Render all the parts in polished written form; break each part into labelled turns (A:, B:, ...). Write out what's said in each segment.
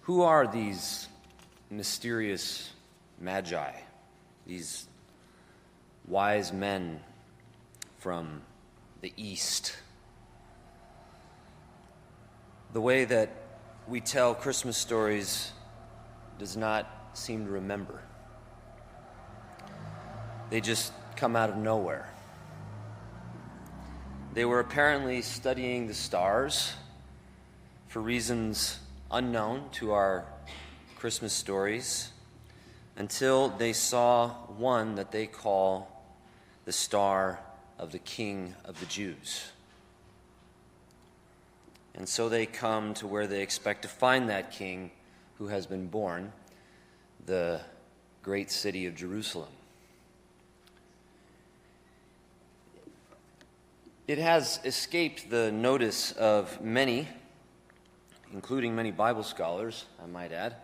A: Who are these mysterious magi, these wise men from the East? The way that we tell Christmas stories does not seem to remember. They just come out of nowhere. They were apparently studying the stars for reasons unknown to our Christmas stories until they saw one that they call the star of the King of the Jews. And so they come to where they expect to find that king who has been born, the great city of Jerusalem. It has escaped the notice of many, including many Bible scholars, I might add,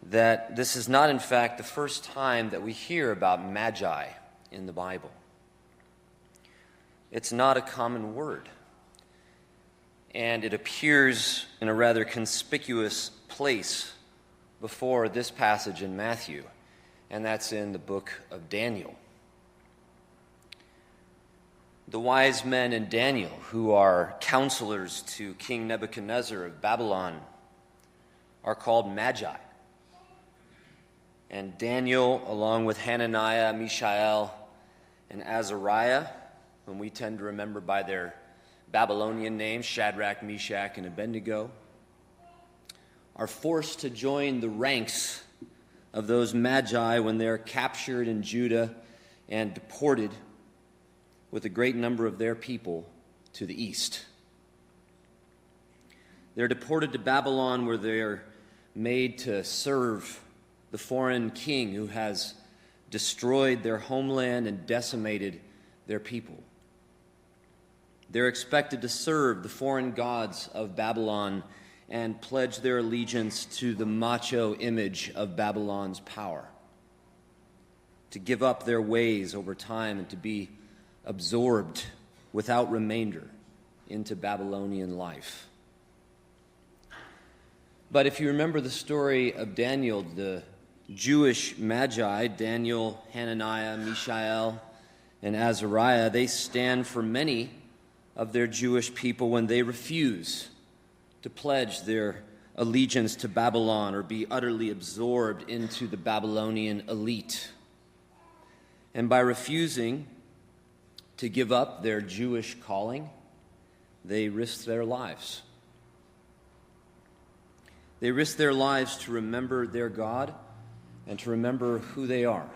A: that this is not in fact the first time that we hear about magi in the Bible. It's not a common word, and it appears in a rather conspicuous place before this passage in Matthew, and that's in the book of Daniel. The wise men in Daniel, who are counselors to King Nebuchadnezzar of Babylon, are called magi. And Daniel, along with Hananiah, Mishael, and Azariah, whom we tend to remember by their Babylonian names, Shadrach, Meshach, and Abednego, are forced to join the ranks of those magi when they're captured in Judah and deported with a great number of their people to the east. They're deported to Babylon, where they're made to serve the foreign king who has destroyed their homeland and decimated their people. They're expected to serve the foreign gods of Babylon and pledge their allegiance to the macho image of Babylon's power, to give up their ways over time and to be absorbed without remainder into Babylonian life. But if you remember the story of Daniel, the Jewish magi, Daniel, Hananiah, Mishael, and Azariah, they stand for many of their Jewish people when they refuse to pledge their allegiance to Babylon or be utterly absorbed into the Babylonian elite. And by refusing to give up their Jewish calling, they risk their lives. They risk their lives to remember their God and to remember who they are.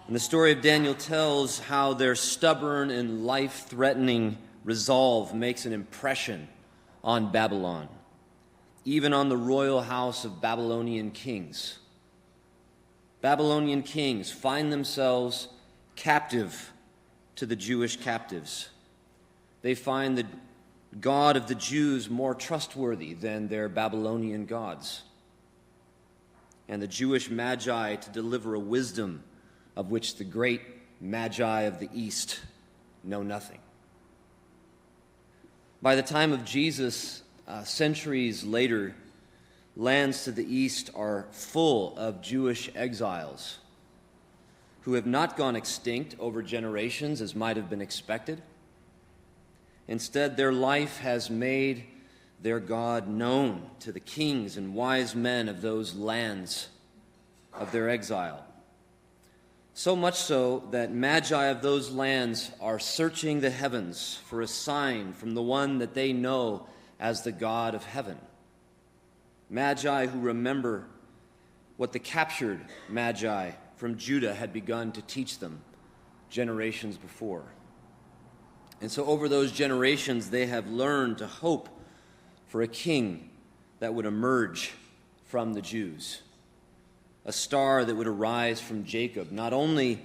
A: And the story of Daniel tells how their stubborn and life-threatening resolve makes an impression on Babylon, even on the royal house of Babylonian kings. Babylonian kings find themselves captive to the Jewish captives. They find the God of the Jews more trustworthy than their Babylonian gods, and the Jewish magi to deliver a wisdom of which the great magi of the East know nothing. By the time of Jesus, centuries later, lands to the east are full of Jewish exiles who have not gone extinct over generations as might have been expected. Instead, their life has made their God known to the kings and wise men of those lands of their exile. So much so that magi of those lands are searching the heavens for a sign from the one that they know as the God of heaven. Magi who remember what the captured magi from Judah had begun to teach them generations before. And so over those generations, they have learned to hope for a king that would emerge from the Jews, a star that would arise from Jacob, not only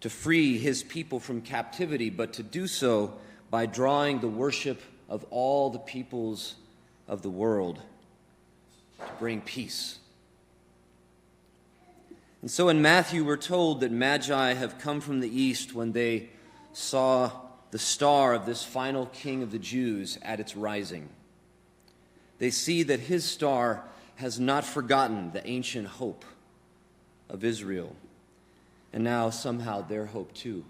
A: to free his people from captivity, but to do so by drawing the worship of all the peoples of the world to bring peace. And so in Matthew, we're told that magi have come from the east when they saw the star of this final king of the Jews at its rising. They see that his star has not forgotten the ancient hope of Israel, and now somehow their hope too,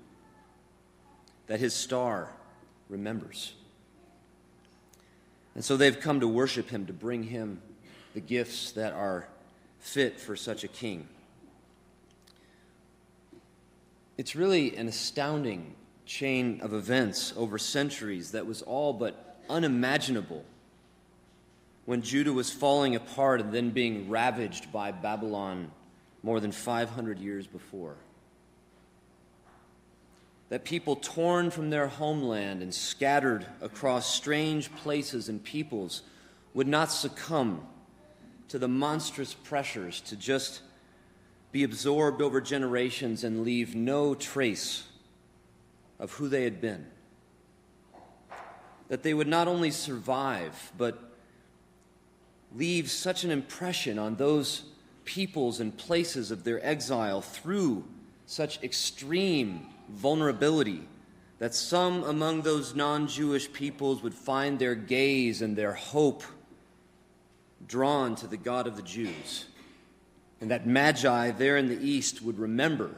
A: that his star remembers. And so they've come to worship him, to bring him the gifts that are fit for such a king. It's really an astounding chain of events over centuries that was all but unimaginable when Judah was falling apart and then being ravaged by Babylon more than 500 years before. That people torn from their homeland and scattered across strange places and peoples would not succumb to the monstrous pressures to just be absorbed over generations and leave no trace of who they had been. That they would not only survive, but leave such an impression on those peoples and places of their exile through such extreme vulnerability that some among those non-Jewish peoples would find their gaze and their hope drawn to the God of the Jews. And that Magi there in the east would remember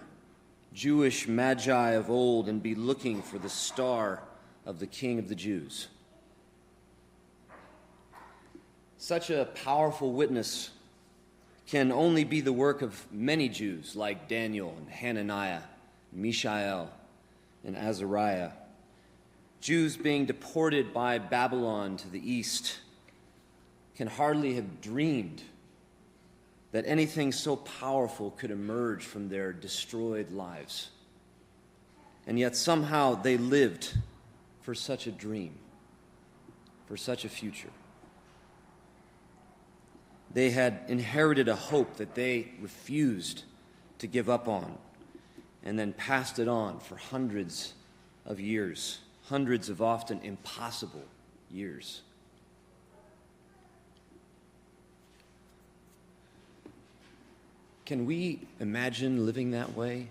A: Jewish Magi of old and be looking for the star of the King of the Jews. Such a powerful witness can only be the work of many Jews like Daniel and Hananiah, Mishael, and Azariah. Jews being deported by Babylon to the east can hardly have dreamed that anything so powerful could emerge from their destroyed lives. And yet somehow they lived for such a dream, for such a future. They had inherited a hope that they refused to give up on, and then passed it on for hundreds of years, hundreds of often impossible years. Can we imagine living that way?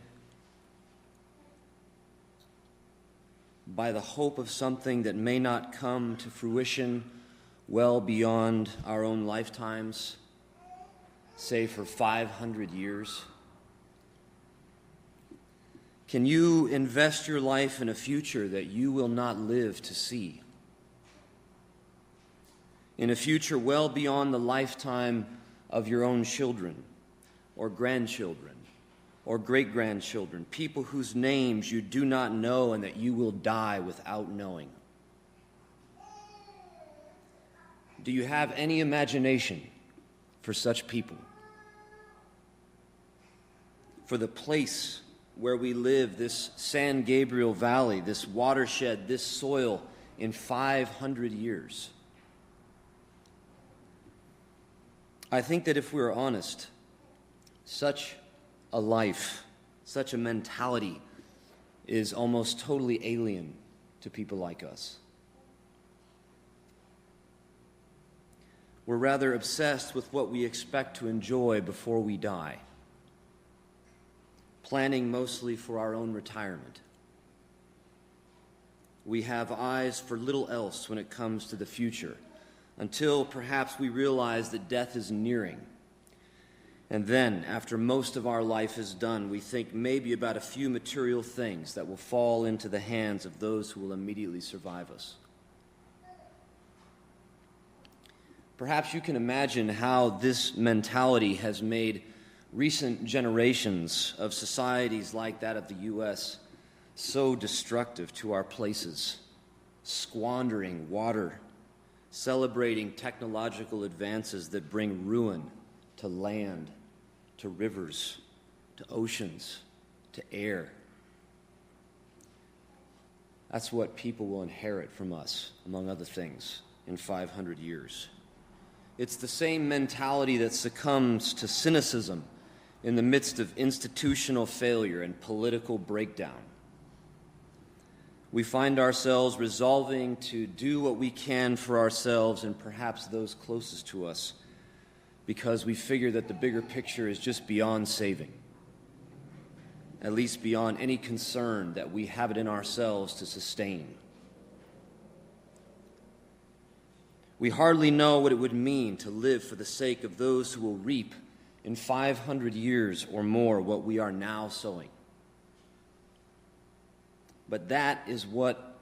A: By the hope of something that may not come to fruition well beyond our own lifetimes, say for 500 years? Can you invest your life in a future that you will not live to see? In a future well beyond the lifetime of your own children or grandchildren or great-grandchildren, people whose names you do not know and that you will die without knowing? Do you have any imagination for such people? For the place where we live, this San Gabriel Valley, this watershed, this soil, in 500 years? I think that if we're honest, such a life, such a mentality is almost totally alien to people like us. We're rather obsessed with what we expect to enjoy before we die, planning mostly for our own retirement. We have eyes for little else when it comes to the future, until perhaps we realize that death is nearing. And then, after most of our life is done, we think maybe about a few material things that will fall into the hands of those who will immediately survive us. Perhaps you can imagine how this mentality has made recent generations of societies like that of the U.S. so destructive to our places, squandering water, celebrating technological advances that bring ruin to land, to rivers, to oceans, to air. That's what people will inherit from us, among other things, in 500 years. It's the same mentality that succumbs to cynicism in the midst of institutional failure and political breakdown. We find ourselves resolving to do what we can for ourselves and perhaps those closest to us, because we figure that the bigger picture is just beyond saving, at least beyond any concern that we have it in ourselves to sustain. We hardly know what it would mean to live for the sake of those who will reap in 500 years or more what we are now sowing. But that is what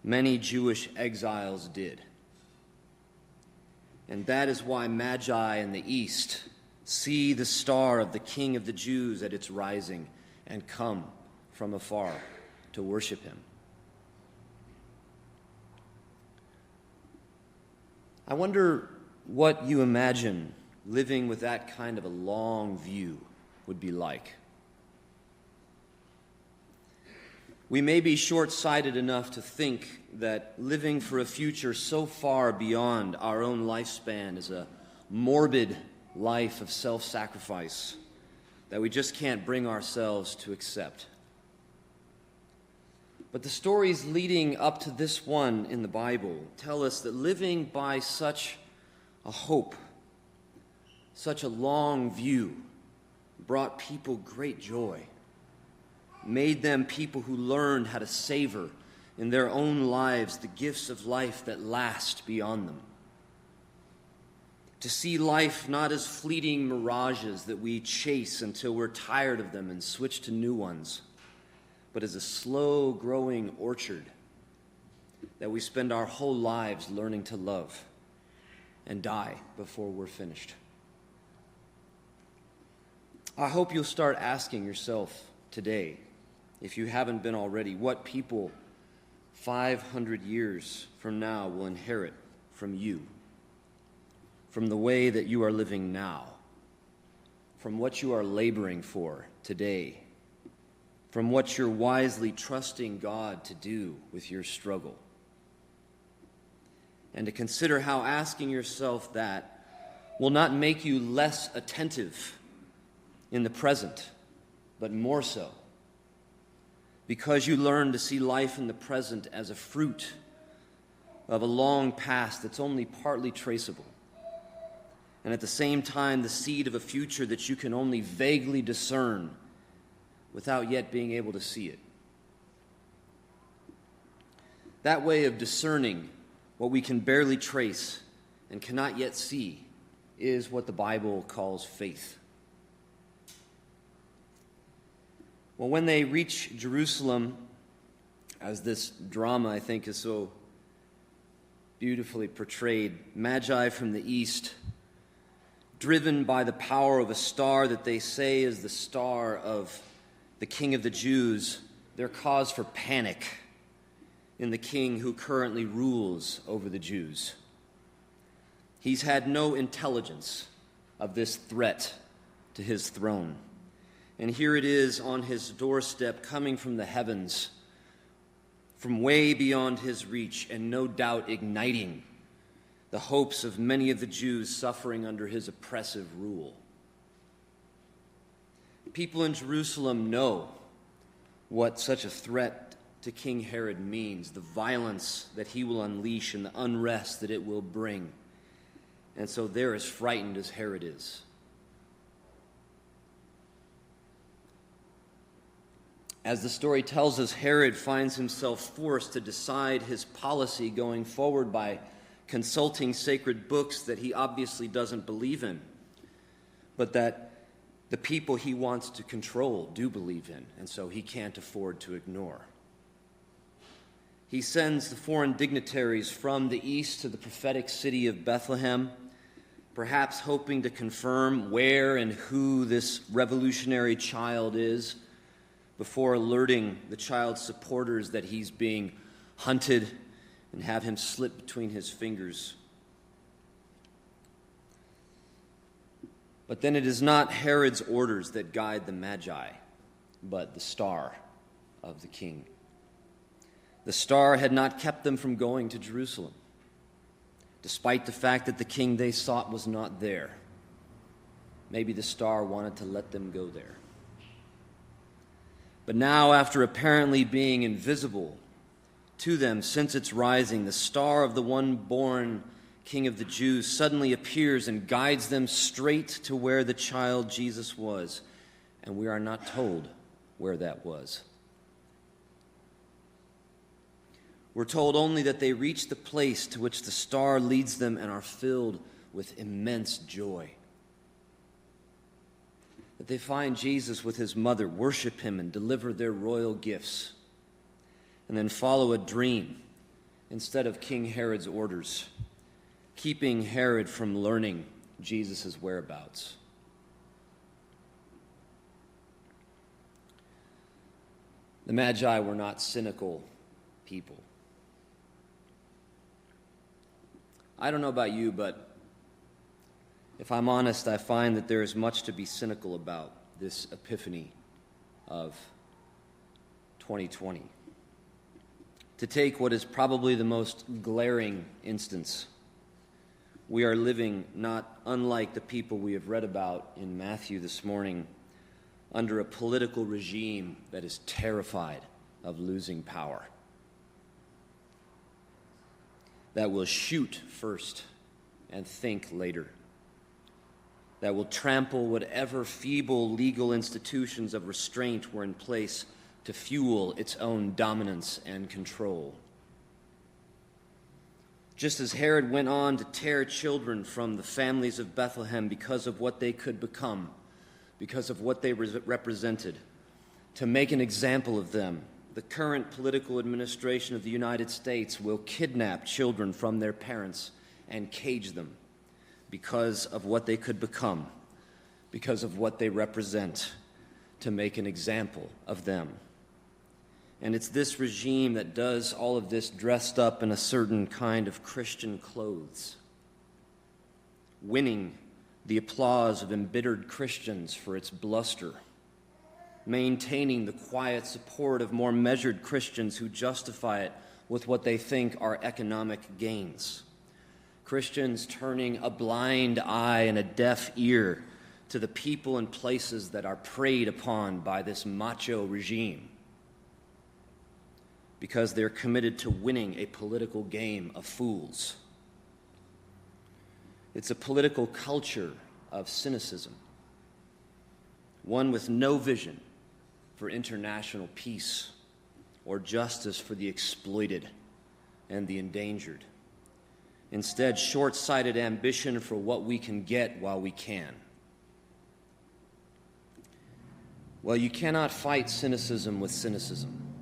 A: many Jewish exiles did. And that is why Magi in the east see the star of the King of the Jews at its rising and come from afar to worship him. I wonder what you imagine living with that kind of a long view would be like. We may be short-sighted enough to think that living for a future so far beyond our own lifespan is a morbid life of self-sacrifice that we just can't bring ourselves to accept. But the stories leading up to this one in the Bible tell us that living by such a hope, such a long view, brought people great joy, made them people who learned how to savor in their own lives the gifts of life that last beyond them. To see life not as fleeting mirages that we chase until we're tired of them and switch to new ones, but as a slow-growing orchard that we spend our whole lives learning to love and die before we're finished. I hope you'll start asking yourself today, if you haven't been already, what people 500 years from now will inherit from you, from the way that you are living now, from what you are laboring for today, from what you're wisely trusting God to do with your struggle. And to consider how asking yourself that will not make you less attentive in the present, but more so, because you learn to see life in the present as a fruit of a long past that's only partly traceable, and at the same time the seed of a future that you can only vaguely discern without yet being able to see it. That way of discerning what we can barely trace and cannot yet see is what the Bible calls faith. Well, when they reach Jerusalem, as this drama, I think, is so beautifully portrayed, Magi from the east, driven by the power of a star that they say is the star of the King of the Jews, they're cause for panic in the king who currently rules over the Jews. He's had no intelligence of this threat to his throne. And here it is on his doorstep, coming from the heavens, from way beyond his reach, and no doubt igniting the hopes of many of the Jews suffering under his oppressive rule. People in Jerusalem know what such a threat to King Herod means, the violence that he will unleash and the unrest that it will bring. And so they're as frightened as Herod is. As the story tells us, Herod finds himself forced to decide his policy going forward by consulting sacred books that he obviously doesn't believe in, but that the people he wants to control do believe in, and so he can't afford to ignore. He sends the foreign dignitaries from the east to the prophetic city of Bethlehem, perhaps hoping to confirm where and who this revolutionary child is, before alerting the child's supporters that he's being hunted and have him slip between his fingers. But then it is not Herod's orders that guide the Magi, but the star of the king. The star had not kept them from going to Jerusalem, despite the fact that the king they sought was not there. Maybe the star wanted to let them go there. But now, after apparently being invisible to them since its rising, the star of the one born King of the Jews suddenly appears and guides them straight to where the child Jesus was, and we are not told where that was. We're told only that they reach the place to which the star leads them and are filled with immense joy. That they find Jesus with his mother, worship him, and deliver their royal gifts, and then follow a dream instead of King Herod's orders, keeping Herod from learning Jesus' whereabouts. The Magi were not cynical people. I don't know about you, but if I'm honest, I find that there is much to be cynical about this epiphany of 2020. To take what is probably the most glaring instance, we are living not unlike the people we have read about in Matthew this morning, under a political regime that is terrified of losing power, that will shoot first and think later, that will trample whatever feeble legal institutions of restraint were in place to fuel its own dominance and control. Just as Herod went on to tear children from the families of Bethlehem because of what they could become, because of what they represented, to make an example of them, the current political administration of the United States will kidnap children from their parents and cage them because of what they could become, because of what they represent, to make an example of them. And it's this regime that does all of this dressed up in a certain kind of Christian clothes, winning the applause of embittered Christians for its bluster, maintaining the quiet support of more measured Christians who justify it with what they think are economic gains. Christians turning a blind eye and a deaf ear to the people and places that are preyed upon by this macho regime, because they're committed to winning a political game of fools. It's a political culture of cynicism, one with no vision for international peace or justice for the exploited and the endangered. Instead, short-sighted ambition for what we can get while we can. Well, you cannot fight cynicism with cynicism,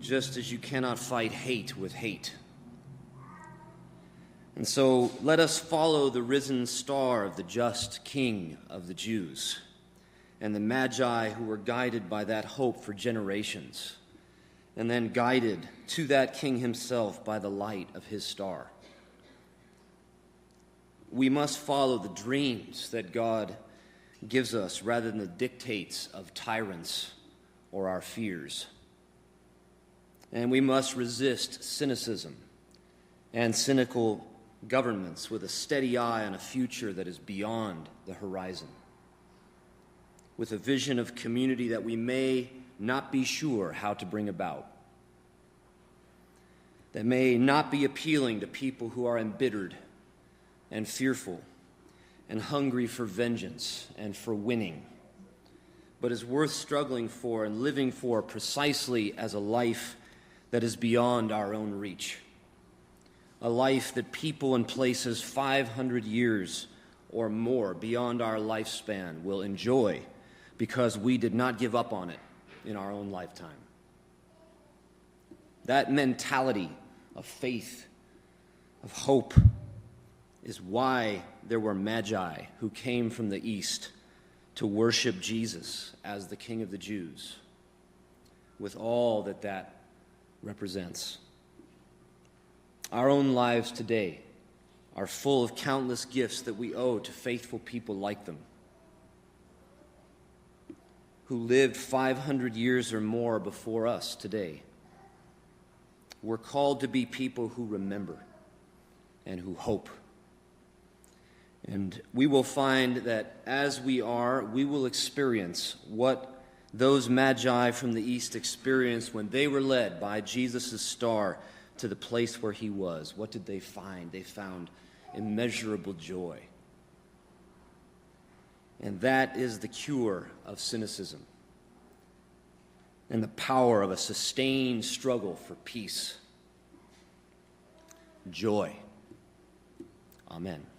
A: just as you cannot fight hate with hate. And so let us follow the risen star of the just King of the Jews and the Magi who were guided by that hope for generations, and then guided to that King himself by the light of his star. We must follow the dreams that God gives us rather than the dictates of tyrants or our fears. And we must resist cynicism and cynical governments with a steady eye on a future that is beyond the horizon, with a vision of community that we may not be sure how to bring about, that may not be appealing to people who are embittered and fearful and hungry for vengeance and for winning, but is worth struggling for and living for precisely as a life that is beyond our own reach. A life that people and places 500 years or more beyond our lifespan will enjoy because we did not give up on it in our own lifetime. That mentality of faith, of hope, is why there were Magi who came from the east to worship Jesus as the King of the Jews, with all that that represents. Our own lives today are full of countless gifts that we owe to faithful people like them, who lived 500 years or more before us today. We're called to be people who remember and who hope. And we will find that as we are, we will experience what those Magi from the east experienced when they were led by Jesus' star to the place where he was. What did they find? They found immeasurable joy. And that is the cure of cynicism and the power of a sustained struggle for peace joy. Amen.